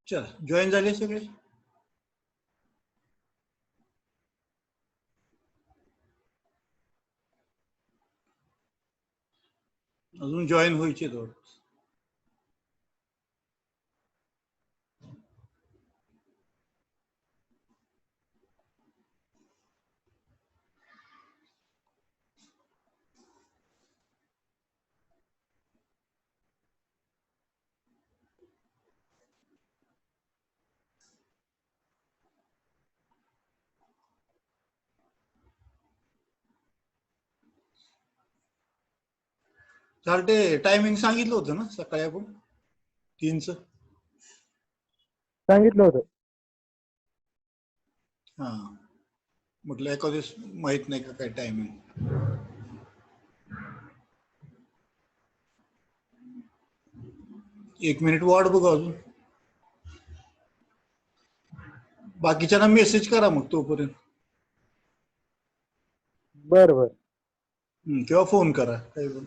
चला जॉईन झाले सगळे. अजून जॉईन व्हायचे थोडं. चालते. टायमिंग सांगितलं होतं ना सकाळी आपण 3चं. सांगितलं होतं. हा म्हटलं एका दिवस माहित नाही का काय टायमिंग. एक मिनिट वाट बघू अजून. बाकीच्यांना मेसेज करा मग तोपर्यंत. बरं बरं. किंवा फोन करा काही पण.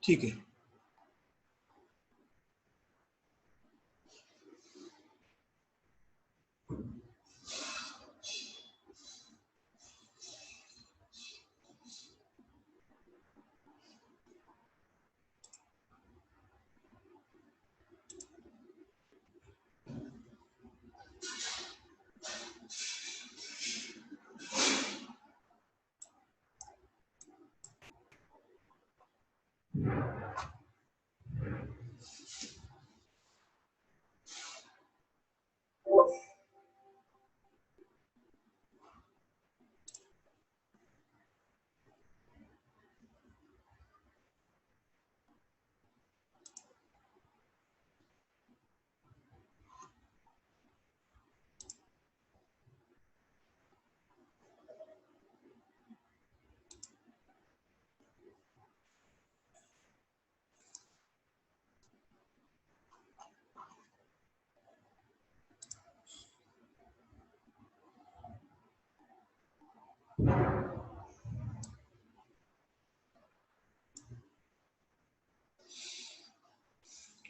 ठीक है.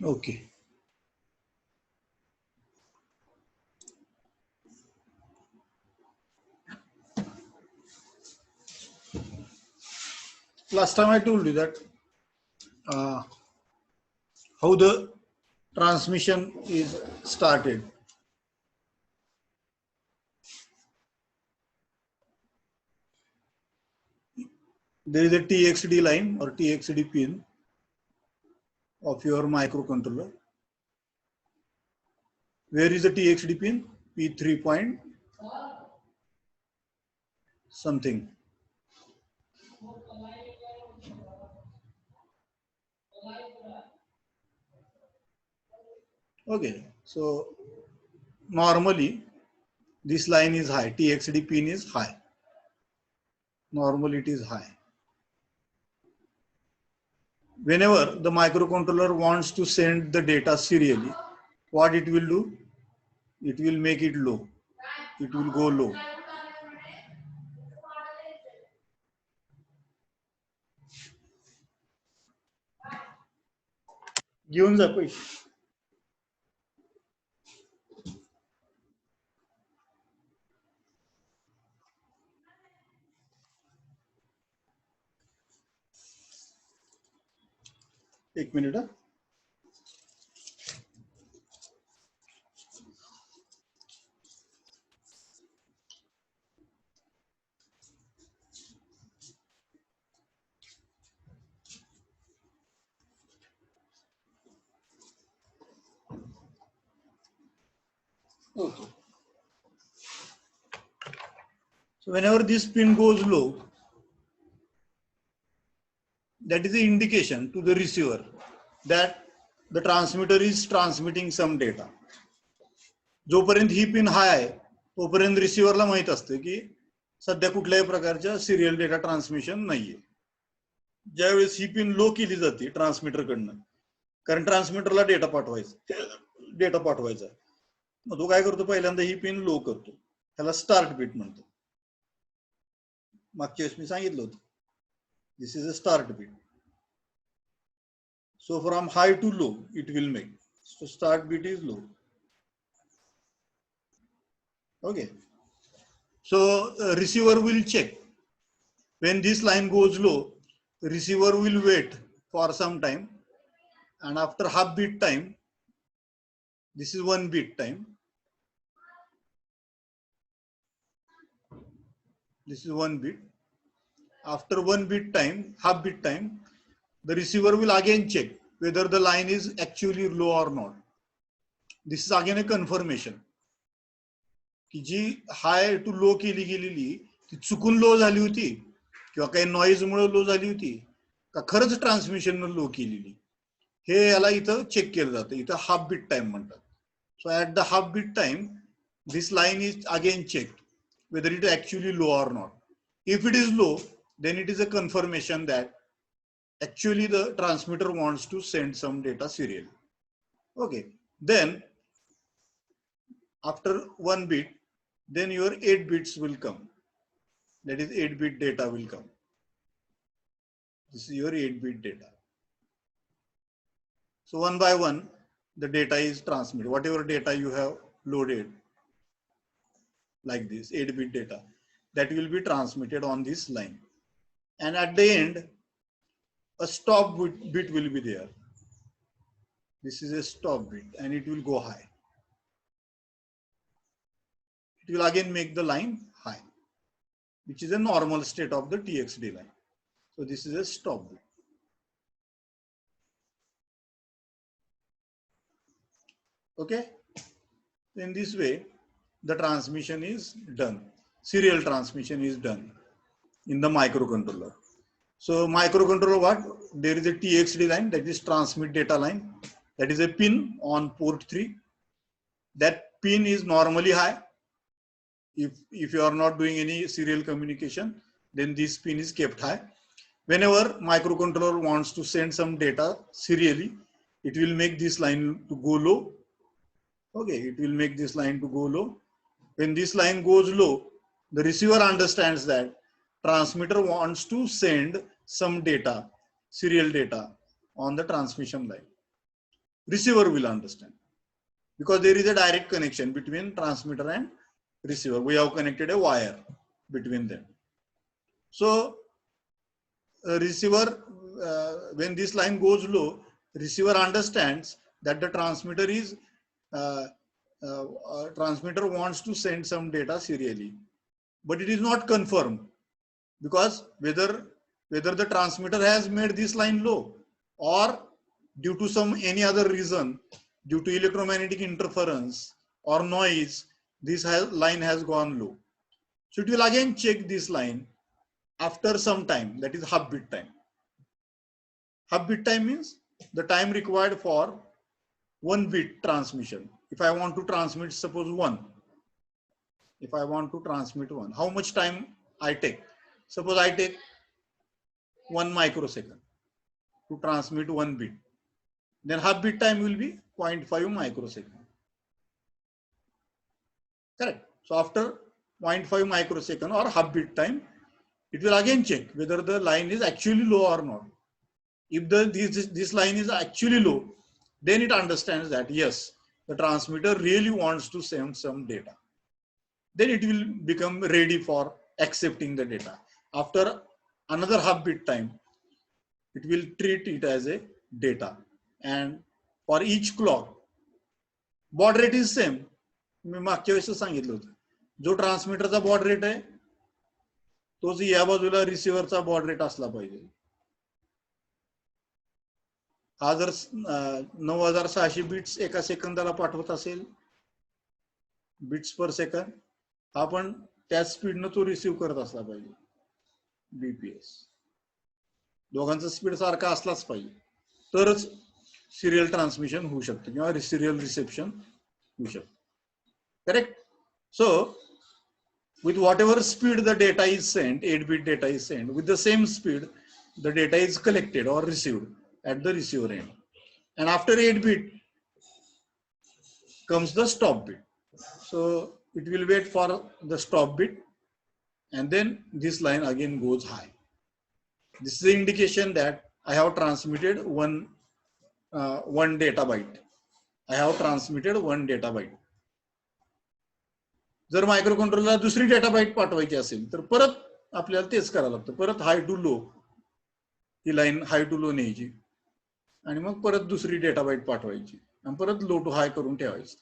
Okay. Last time I told you that how the transmission is started. There is a TXD line or TXD pin of your microcontroller. Where is the TXD pin? P3 point something. Okay, so normally this line is high, TXD pin is high. Normally it is high. Whenever the microcontroller wants to send the data serially, what it will do? It will make it low. It will go low. घेऊन जा पैसे. एक minute. Okay. So whenever this pin goes low, that is the indication to the receiver that the transmitter is transmitting some data. जोपर्यंत ही pin हाय आहे तोपर्यंत रिसिव्हरला माहित असतं की सध्या कुठल्याही प्रकारच्या सिरियल डेटा ट्रान्समिशन नाहीये. ज्यावेळेस ही पिन लो केली जाते ट्रान्समीटर कडनं, कारण ट्रान्समीटरला डेटा पाठवायचा मग तो काय करतो, पहिल्यांदा ही पिन लो करतो, त्याला स्टार्ट बीट म्हणतो. मागच्या वेळेस मी सांगितलं होतं, this is a start beat. So from high to low it will make. So start bit is low. Okay. So receiver will check. When this line goes low, receiver will wait for some time, and after half bit time, this is 1 bit time. This is 1 bit. After 1 bit time, half bit time, the receiver will again check whether the line is actually low or not. This is again a confirmation की जी हाय to low केली गेलेली ती चुकून low झाली होती किंवा काही noise मुळे लो झाली होती का खरंच ट्रान्समिशन लो केलेली, हे याला इथं चेक केलं जातं. इथं हाफ बीट टाइम म्हणतात. So at the half beat time this line is again checked whether it is actually low or not. If it is low, then it is a confirmation that actually the transmitter wants to send some data serially. Okay, then after 1 bit, then your 8 bits will come. That is 8-bit data will come. This is your 8-bit data. So one by one, the data is transmitted. Whatever data you have loaded, like this 8-bit data, that will be transmitted on this line. And at the end, a stop bit will be there. This is a stop bit and it will go high. It will again make the line high, which is a normal state of the TXD line. So this is a stop bit. Okay. In this way, the transmission is done. Serial transmission is done in the microcontroller. So microcontroller, what? There is a TXD line, that is transmit data line. That is a pin on port 3. That pin is normally high. If you are not doing any serial communication, then this pin is kept high. Whenever microcontroller wants to send some data serially, it will make this line to go low. Okay, it will make this line to go low. When this line goes low, the receiver understands that transmitter wants to send some data, serial data on the transmission line. Receiver will understand because there is a direct connection between transmitter and receiver. We have connected a wire between them. So receiver, when this line goes low, receiver understands that the transmitter is transmitter wants to send some data serially, but it is not confirmed because whether the transmitter has made this line low or due to some any other reason, due to electromagnetic interference or noise, this line has gone low. So it will again check this line after some time, that is half bit time. Half bit time means the time required for 1 bit transmission. If I want to transmit, suppose 1. If I want to transmit 1, how much time I take? Suppose I take 1 microsecond to transmit 1 bit. Then half bit time will be 0.5 microsecond. Correct. So after 0.5 microsecond or half bit time, it will again check whether the line is actually low or not. If this line is actually low, then it understands that yes, the transmitter really wants to send some data. Then it will become ready for accepting the data. After another half bit time, it will treat it as a data. And for each clock, baud rate is same. मी मागच्या वेळेस सांगितलं होतं, जो ट्रान्समीटरचा bond rate आहे तोच या बाजूला रिसिव्हरचा bond rate असला पाहिजे. हा जर 9600 बिट्स एका सेकंदाला पाठवत असेल, बिट्स पर सेकंद, हा पण त्याच स्पीडनं तो रिसिव्ह करत असला पाहिजे. बीपीएस दोघांचा स्पीड सारखा असलाच पाहिजे, तरच सिरियल ट्रान्समिशन होऊ शकते किंवा सिरियल रिसेप्शन होऊ शकते. Correct? So with whatever speed the data is sent, 8-bit data is sent, with the same speed the data is collected or received at the receiver end. And after 8-bit comes the stop bit. So it will wait for the stop bit and then this line again goes high. This is the indication that I have transmitted one data byte. I have transmitted 1 data byte. जर मायक्रोकंट्रोलरला दुसरी data bite पाठवायची असेल तर परत आपल्याला तेच करावं लागतं. परत हाय टू लो, ही लाईन हाय टू लो न्यायची आणि मग परत दुसरी डेटा बाईट पाठवायची आणि परत लो टू हाय करून ठेवायचं.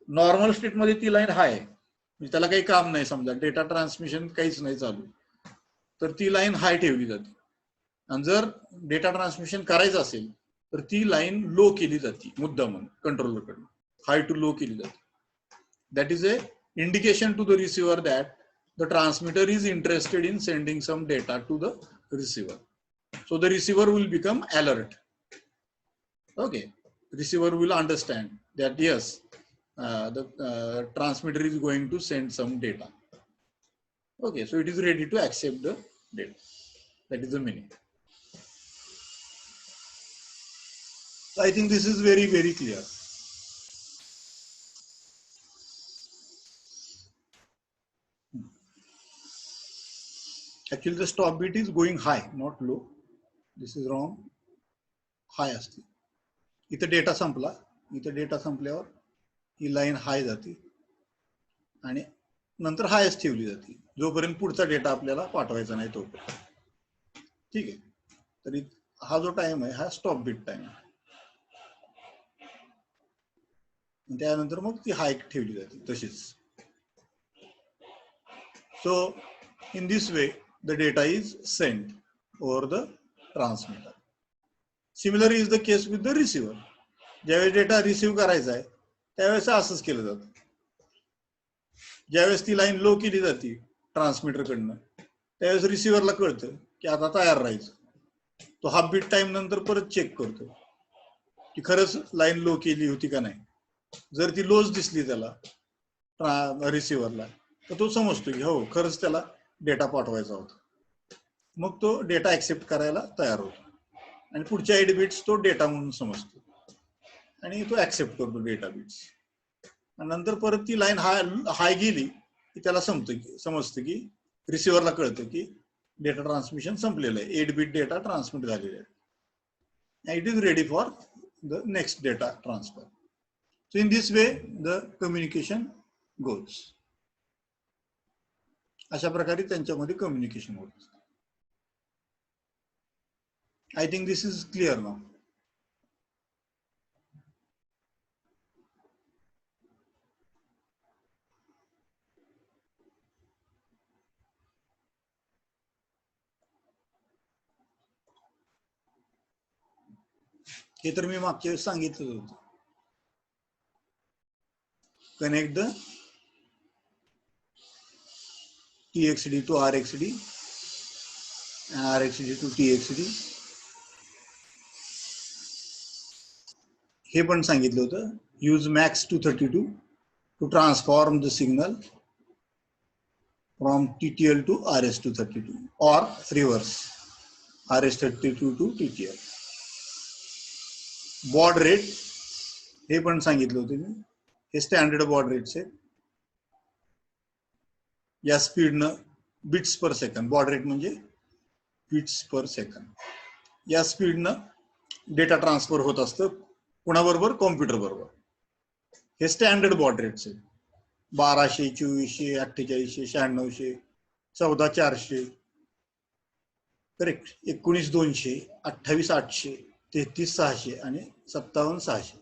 नॉर्मल स्टेट मध्ये ती लाईन हाय आहे, म्हणजे त्याला काही काम नाही, समजा डेटा ट्रान्समिशन काहीच नाही चालू, तर ती लाईन हाय ठेवली जाते. आणि जर डेटा ट्रान्समिशन करायचं असेल तर ती लाईन लो केली जाते मुद्दामून कंट्रोलरकडून, हाय टू लो केली जाते. That is a indication to the receiver that the transmitter is interested in sending some data to the receiver. So the receiver will become alert. Okay, receiver will understand that yes, the transmitter is going to send some data. Okay, so it is ready to accept the data. That is the meaning. I think this is very, very clear. Actually, the stop bit is going high, not low. This is wrong. हाय असते. इथं data संपला, इथं data संपल्यावर ही line हाय जाते आणि नंतर हायच ठेवली जाते जोपर्यंत पुढचा डेटा आपल्याला पाठवायचा नाही तोपर्यंत. ठीक आहे. तरी हा जो टाइम आहे हा स्टॉप बीट टाइम आहे. त्यानंतर मग ती हाय ठेवली जाते तशीच. So in this way the data is sent over the transmitter. Similar is the case with the receiver. ज्यावेळेस डेटा रिसिव्ह करायचा आहे त्यावेळेस असंच केलं जातं. ज्यावेळेस ती लाईन लो केली जाते ट्रान्समीटरकडनं त्यावेळेस रिसिव्हरला कळतं की आता तयार राहायचं. तो हाफ बीट टाइम नंतर परत चेक करतो की खरंच लाईन लो केली होती का नाही. जर ती लोच दिसली त्याला रिसिव्हरला तर तो समजतो की हो खरंच त्याला डेटा पाठवायचा होता. मग तो डेटा ऍक्सेप्ट करायला तयार होतो आणि पुढच्या 8 बिट्स तो डेटा म्हणून समजतो आणि तो ऍक्सेप्ट करतो डेटा बिट्स. नंतर परत ती लाईन हाय गेली की त्याला समजतं की रिसिव्हरला कळतं की डेटा ट्रान्समिशन संपलेलं आहे. 8 बिट डेटा ट्रान्समिट झालेला आहे. It is ready for the next data transfer. So in this way the communication goes. अशा प्रकारे त्यांच्यामध्ये कम्युनिकेशन होत. I think this is clear now. हे तर मी मागच्या वेळेस सांगितलं होतं. Connect the TXD to RXD and RXD to TXD. हे पण सांगितलं होतं. Use max 232 to transform the signal from TTL to RS232 or reverse RS32 to TTL. Baud rate हे पण सांगितलं होतं मी. हे स्टँडर्ड बॉड रेट्स आहेत. या स्पीडनं बिट्स पर सेकंड. बॉड रेट म्हणजे बिट्स पर सेकंड. या स्पीडनं डेटा ट्रान्सफर होत असतं कुणाबरोबर? कॉम्प्युटर बरोबर. हे स्टँडर्ड बॉड रेट्स आहेत. 1200, 2400, 4800, 9600, 14400, करेक्ट, 19200, 28800, 33600 आणि 57600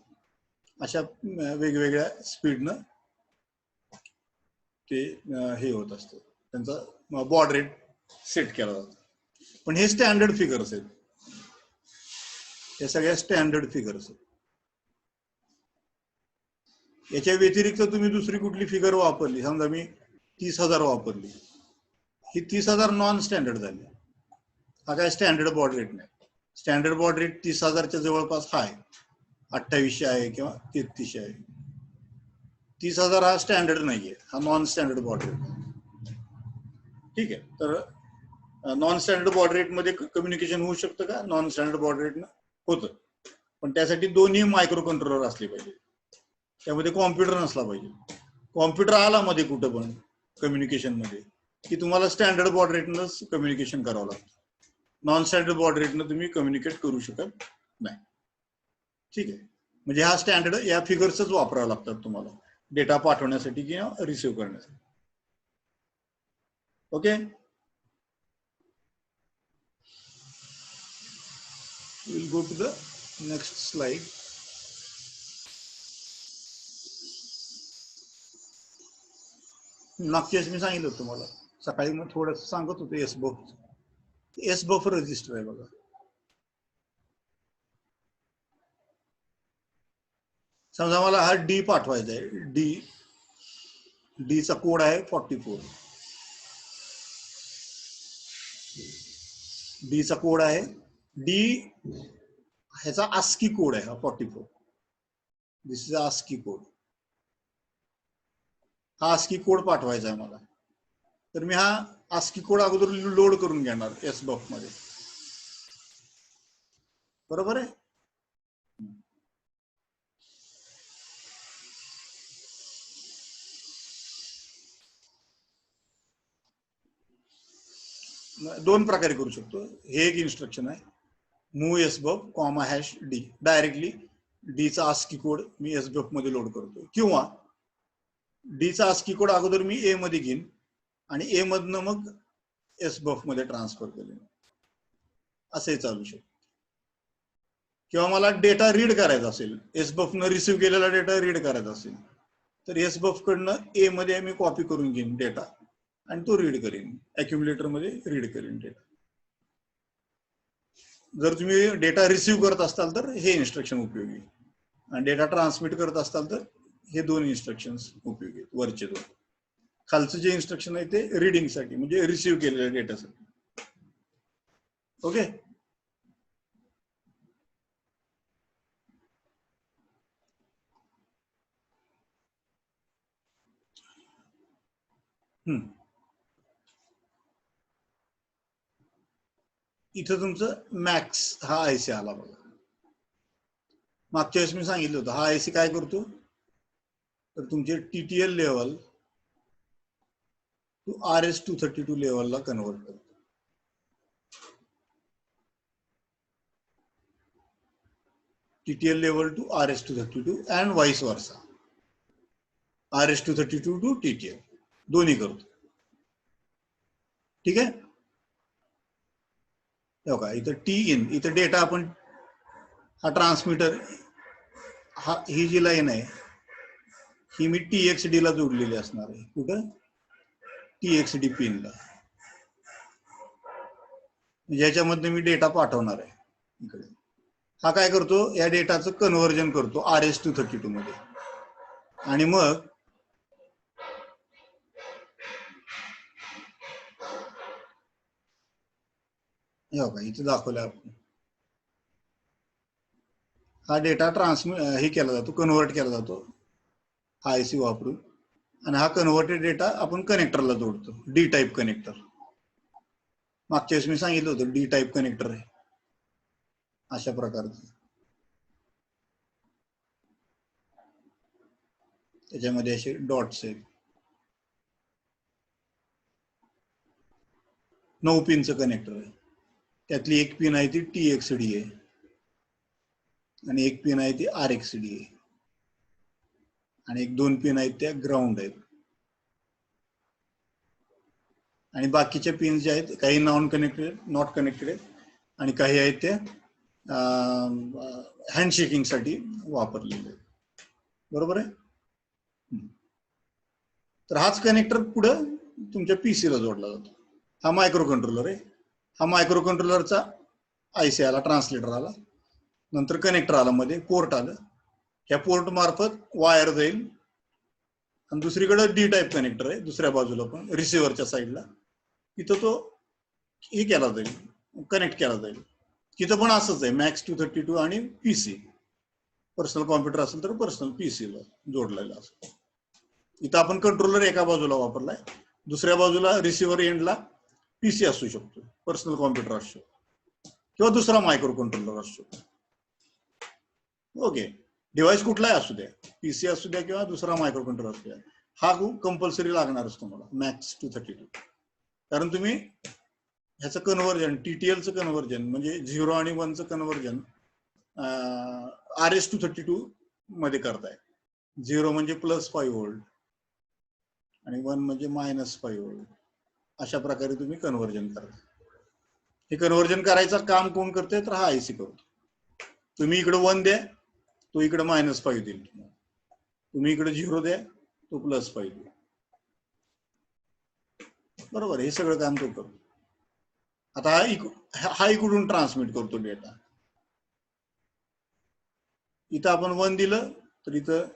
अशा वेगवेगळ्या स्पीडनं ते हे होत असतं. त्यांचा बॉड रेट सेट केला जातो. पण हे स्टँडर्ड फिगर्स आहेत. या सगळ्या स्टँडर्ड फिगर्स आहेत. याच्या व्यतिरिक्त तुम्ही दुसरी कुठली फिगर वापरली, समजा मी 30,000 वापरली, ही 30,000 नॉन स्टँडर्ड झाली. हा काय स्टँडर्ड बॉड रेट नाही. स्टँडर्ड बॉड रेट 30,000च्या जवळपास आहे, 2800 आहे किंवा 3300 आहे. 30,000 हा स्टँडर्ड नाहीये, हा नॉन स्टँडर्ड बॉड रेट. ठीक आहे. तर नॉन स्टँडर्ड बॉड रेट मध्ये कम्युनिकेशन होऊ शकतं का? नॉन स्टँडर्ड बॉड रेटनं होतं, पण त्यासाठी दोन्ही मायक्रो कंट्रोलर असले पाहिजे. त्यामध्ये कॉम्प्युटर नसला पाहिजे. कॉम्प्युटर आला मध्ये कुठं पण कम्युनिकेशन मध्ये की तुम्हाला स्टँडर्ड बॉड रेटनंच कम्युनिकेशन करावं लागतं. नॉन स्टँडर्ड बॉड रेटनं तुम्ही कम्युनिकेट करू शकत नाही. ठीक आहे. म्हणजे हा स्टँडर्ड या फिगर्सच वापरावं लागतात तुम्हाला डेटा पाठवण्यासाठी किंवा रिसिव्ह करण्यासाठी. Okay. Will go to the next slide. मागच्या वेळेस मी सांगितलं होतं तुम्हाला सकाळी, मग थोडंसं सांगत होतो एस बफ रजिस्टर आहे बघा. समजा मला हा डी पाठवायचा आहे. डी चा कोड आहे 44. डी चा कोड आहे. डी ह्याचा आस्की कोड आहे हा 44. दिस इज आस्की कोड. हा आस्की कोड पाठवायचा आहे मला. तर मी हा आस्की कोड अगोदर लोड करून घेणार एस बफ मध्ये. बरोबर आहे. दोन प्रकारे करू शकतो. हे एक इन्स्ट्रक्शन आहे. Move SBUF comma hash D, directly डीचा आस्की कोड मी एसबफ मध्ये लोड करतो, किंवा डीचा आस्की कोड अगोदर मी ए मध्ये घेईन आणि ए मधनं मग एसबफ मध्ये ट्रान्सफर करेन, असंही चालू शकतो. किंवा मला डेटा रीड करायचा असेल, एसबफ न रिसिव्ह केलेला डेटा रीड करायचा असेल तर एसबफ कडनं ए मध्ये मी कॉपी करून घेईन डेटा आणि तो रीड करेन, अक्युम्युलेटर मध्ये रीड करेन डेटा. जर तुम्ही डेटा रिसिव्ह करत असाल तर हे इन्स्ट्रक्शन उपयोगी, आणि डेटा ट्रान्समिट करत असाल तर हे दोन इन्स्ट्रक्शन उपयोगी आहेत, वरचे दोन. खालचं जे इन्स्ट्रक्शन आहे ते रीडिंग साठी, म्हणजे रिसिव्ह केलेल्या डेटासाठी. ओके. इथं तुमचं मॅक्स हा आयसी आला बघा. मागच्या वेळेस मी सांगितलं होतं हा आयसी काय करतो, तर तुमचे टीटीएल लेवल टू RS-232 लेवलला कन्वर्ट करतो. TTL level to RS-232 and vice versa. RS-232 to TTL दोन्ही करतो. ठीक आहे. बघा इथं टी इन, इथं डेटा आपण हा ट्रान्समीटर, हा ही जी लाईन आहे ही मी TXD ला जोडलेली असणार आहे. कुठं? TXD पिनला, ज्याच्यामध्ये मी डेटा पाठवणार आहे. इकडे हा काय करतो, या डेटाचं कन्व्हर्जन करतो RS-232 मध्ये, आणि मग इथे दाखवलं आपण, हा डेटा हे केला जातो, कन्व्हर्ट केला जातो हा आयसी वापरून, आणि हा कन्व्हर्टेड डेटा आपण कनेक्टरला जोडतो, डी टाईप कनेक्टर. मागच्या वेळेस मी सांगितलं होतं डी टाईप कनेक्टर आहे अशा प्रकारचं. त्याच्यामध्ये असे डॉट्स आहेत. 9 पिनचं कनेक्टर आहे. त्यातली एक पिन आहे ती TXD आहे आणि एक पिन आहे ती RXD आहे आणि एक 2 पिन आहेत त्या ग्राउंड आहेत, आणि बाकीच्या पिन जे आहेत काही नॉट कनेक्टेड आहेत आणि काही आहेत त्या हँडशेकिंग साठी वापरलेले आहेत. बरोबर आहे. तर हाच कनेक्टर पुढे तुमच्या पीसीला जोडला जातो. हा मायक्रो कंट्रोलर आहे. हा मायक्रो कंट्रोलरचा आयसी आला, ट्रान्सलेटर आला, नंतर कनेक्टर आला, मध्ये पोर्ट आलं. ह्या पोर्ट मार्फत वायर जाईल आणि दुसरीकडे डी टाईप कनेक्टर आहे दुसऱ्या बाजूला पण रिसिव्हरच्या साईडला, तिथं तो हे केला जाईल, कनेक्ट केला जाईल. तिथं पण असंच आहे, MAX-232 आणि पीसी. पर्सनल कॉम्प्युटर असेल तर पर्सनल पीसीला जोडलेला असतो. इथं आपण कंट्रोलर एका बाजूला वापरलाय, दुसऱ्या बाजूला रिसिव्हर एंडला पीसी असू शकतो, पर्सनल कॉम्प्युटर असू शकतो, किंवा दुसरा मायक्रो कंट्रोलर असू शकतो. ओके. डिव्हाइस कुठलाही असू द्या, पीसी असू द्या किंवा दुसरा मायक्रो कंट्रोलर असू द्या, हा कंपल्सरी लागणारच तुम्हाला MAX-232. कारण तुम्ही ह्याचं कन्व्हर्जन, TTLचं कन्व्हर्जन म्हणजे 0 आणि 1चं कन्व्हर्जन RS-232 मध्ये करताय. 0 म्हणजे +5 व्होल्ट आणि 1 म्हणजे -5 व्होल्ट, अशा प्रकारे तुम्ही कन्व्हर्जन करता. हे कन्व्हर्जन करायचं काम कोण करते, तर हा आयसी करतो. तुम्ही इकडे 1 द्या, तो इकडे -5 देईल. तुम्ही इकडे 0 द्या, तो +5 देईल. बरोबर, हे सगळं काम तो करतो. आता हा इकडून ट्रान्समिट करतो डेटा. इथं आपण 1 दिलं तर इथं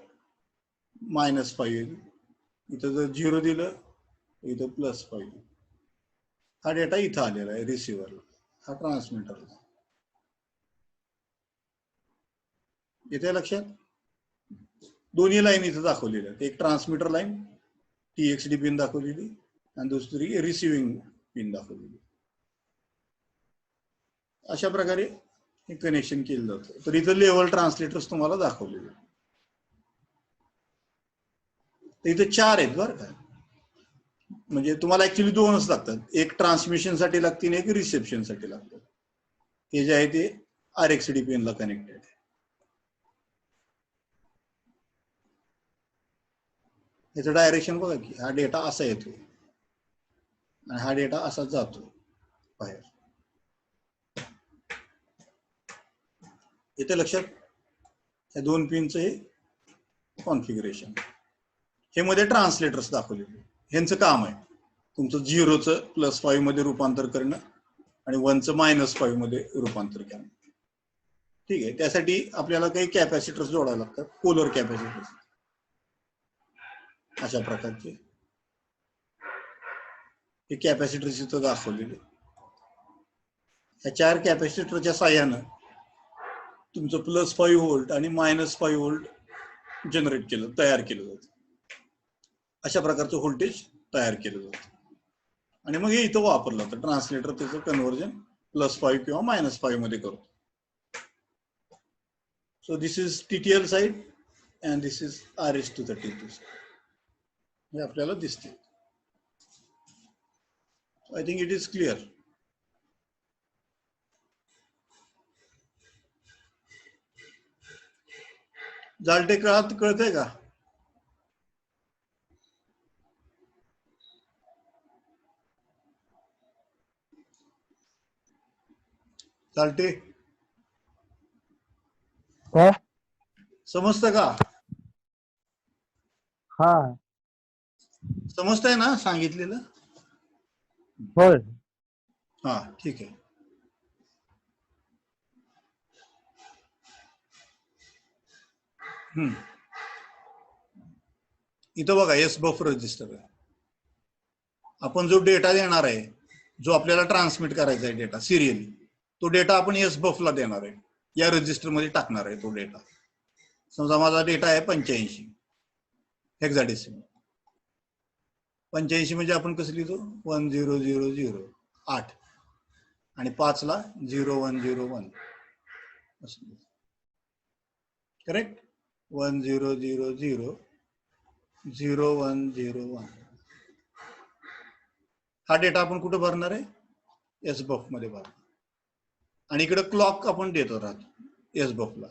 -5 येईल, इथं जर 0 दिलं इथं +5. हा डेटा इथं आलेला आहे रिसिव्हरला, हा ट्रान्समिटरला. येते लक्षात? दोन्ही लाईन इथं दाखवलेल्या आहेत, एक ट्रान्समिटर लाईन TXD पिन दाखवलेली आणि दुसरी रिसिव्हिंग पिन दाखवलेली. अशा प्रकारे हे कनेक्शन केलं जातं. तर इथं लेवल ट्रान्सलेटर्स तुम्हाला दाखवलेले. तर इथे 4 आहेत बरं का, म्हणजे तुम्हाला ऍक्च्युली 2च लागतात, एक ट्रान्समिशन साठी लागतील, एक रिसेप्शन साठी लागतात. हे जे आहे ते RxD पिनला कनेक्टेड आहे. याचं डायरेक्शन बघा की हा डेटा असा येतो आणि हा डेटा असा जातो बाहेर. येते लक्षात? या 2 पिनचं हे कॉन्फिगरेशन. हे मध्ये ट्रान्सलेटर्स दाखवलेले, ह्यांचं काम आहे तुमचं 0चं +5 मध्ये रूपांतर करणं आणि 1चं -5 मध्ये रूपांतर करणं. ठीक आहे, त्यासाठी आपल्याला काही कॅपॅसिटर्स जोडावे लागतात, पोलर कॅपॅसिटर्स अशा प्रकारचे. हे कॅपॅसिटर्स इथं दाखवलेले. या 4 कॅपॅसिटरच्या साह्यानं तुमचं +5 व्होल्ट आणि -5 व्होल्ट तयार केलं जातं. अशा प्रकारचं व्होल्टेज तयार केलं जातं आणि मग हे इथं वापरलं जातं. ट्रान्सलेटर त्याचं कन्व्हर्जन +5 किंवा -5 मध्ये करतो. So this is TTL side and this is RS-232 हे आपल्याला दिसते. I think it is clear. जालटे कळतंय का? चालते काय? समजतं का? हा समजतंय ना सांगितलेलं? होय. हा ठीक आहे. इथं बघा SBUF रजिस्टर आहे. आपण जो डेटा देणार आहे, जो आपल्याला ट्रान्समिट करायचा आहे डेटा सिरियली, तो डेटा आपण SBUF ला देणार आहे, या रजिस्टर मध्ये टाकणार आहे तो डेटा. समजा माझा डेटा आहे 85 हेक्साडेसिमल. 85 म्हणजे आपण कसं लिहितो 1000 8 आणि 5 ला 0101 असं. करेक्ट? 1000 0101. हा डेटा आपण कुठे भरणार आहे? SBUF मध्ये भरणार. आणि इकडे क्लॉक आपण देत राहतो SBUF ला.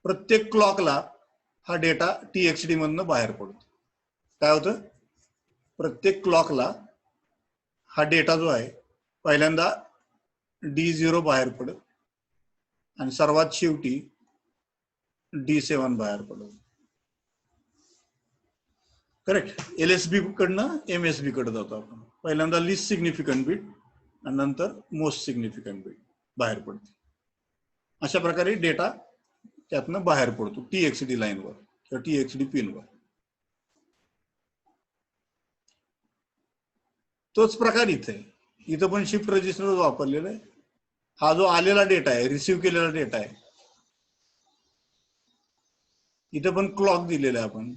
प्रत्येक क्लॉकला हा डेटा TXD मधनं बाहेर पडतो. काय होतं? प्रत्येक क्लॉकला हा डेटा जो आहे पहिल्यांदा D0 बाहेर पडत आणि सर्वात शेवटी D7 बाहेर पडत. करेक्ट? LSB कडनं MSB कडे जातो आपण. पहिल्यांदा लिस्ट सिग्निफिकंट बिट आणि नंतर मोस्ट सिग्निफिकंट बिट बाहेर पडते. अशा प्रकारे डेटा त्यातनं बाहेर पडतो TXD लाईनवर किंवा TXD पिनवर. तोच प्रकार इथं पण शिफ्ट रजिस्टर वापरलेला आहे. हा जो आलेला डेटा आहे, रिसिव्ह केलेला डेटा आहे, इथं पण क्लॉक दिलेला आहे आपण,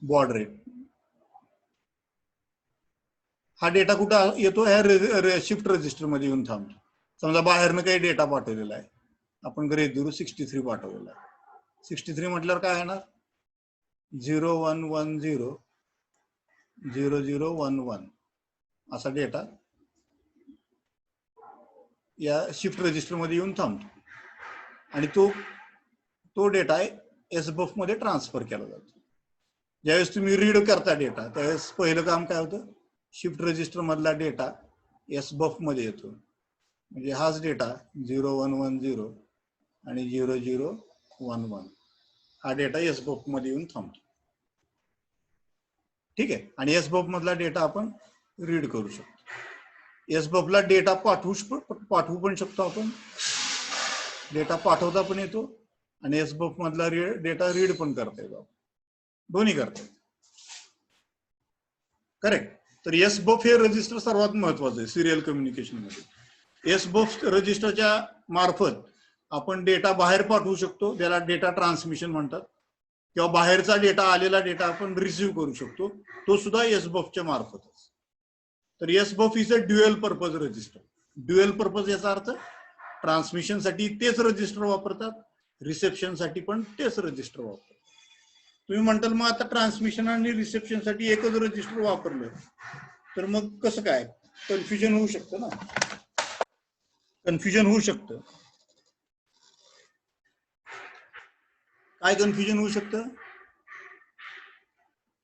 बॉड रेट. हा डेटा कुठं येतो? ह्या शिफ्ट रजिस्टर मध्ये येऊन थांबतो. समजा बाहेरनं काही डेटा पाठवलेला आहे, आपण ग्रेड 63 पाठवलेला आहे. 63 म्हटल्यावर काय येणार? 0110 0011 असा डेटा या शिफ्ट रजिस्टर मध्ये येऊन थांबतो आणि तो डेटा SBUF मध्ये ट्रान्सफर केला जातो. ज्यावेळेस तुम्ही रीड करता डेटा, त्यावेळेस पहिलं काम काय होतं? शिफ्ट रजिस्टर मधला डेटा SBUF मध्ये येतो. म्हणजे हाच डेटा 0110 आणि 0011 हा डेटा SBUF मध्ये येऊन थांबतो. ठीक आहे? आणि SBUF मधला डेटा आपण रीड करू शकतो. SBUF ला डेटा पाठवू पण शकतो आपण. डेटा पाठवता पण येतो आणि SBUF मधला डेटा रीड पण करता येतो. दोन्ही करता येतो. करेक्ट? तर SBUF हे रजिस्टर सर्वात महत्वाचं आहे सिरियल कम्युनिकेशन मध्ये. SBUF रजिस्टरच्या मार्फत आपण डेटा बाहेर पाठवू शकतो, त्याला डेटा ट्रान्समिशन म्हणतात, किंवा बाहेरचा डेटा आलेला डेटा आपण रिसिव्ह करू शकतो, तो सुद्धा SBUFच्या मार्फतच. तर SBUF is a dual purpose register. Dual purpose याचा अर्थ ट्रान्समिशन साठी तेच रजिस्टर वापरतात, रिसेप्शन साठी पण तेच रजिस्टर वापरतात. तुम्ही म्हणताल मग आता ट्रान्समिशन आणि रिसेप्शन साठी एकच रजिस्टर वापरलं तर मग कसं काय? कन्फ्युजन होऊ शकतं ना. कन्फ्युजन होऊ शकतं. काय कन्फ्युजन होऊ शकतं?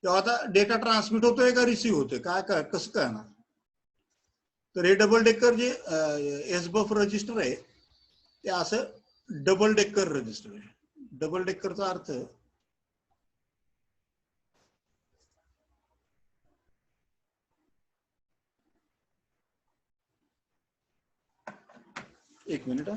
तेव्हा आता डेटा ट्रान्समिट होतोय का रिसिव्ह होतोय, काय काय कसं कळणार? तर हे डबल डेकर जे एस बफ रजिस्टर आहे ते असं डबल डेकर रजिस्टर आहे. डबल डेकरचा अर्थ एक मिनिट.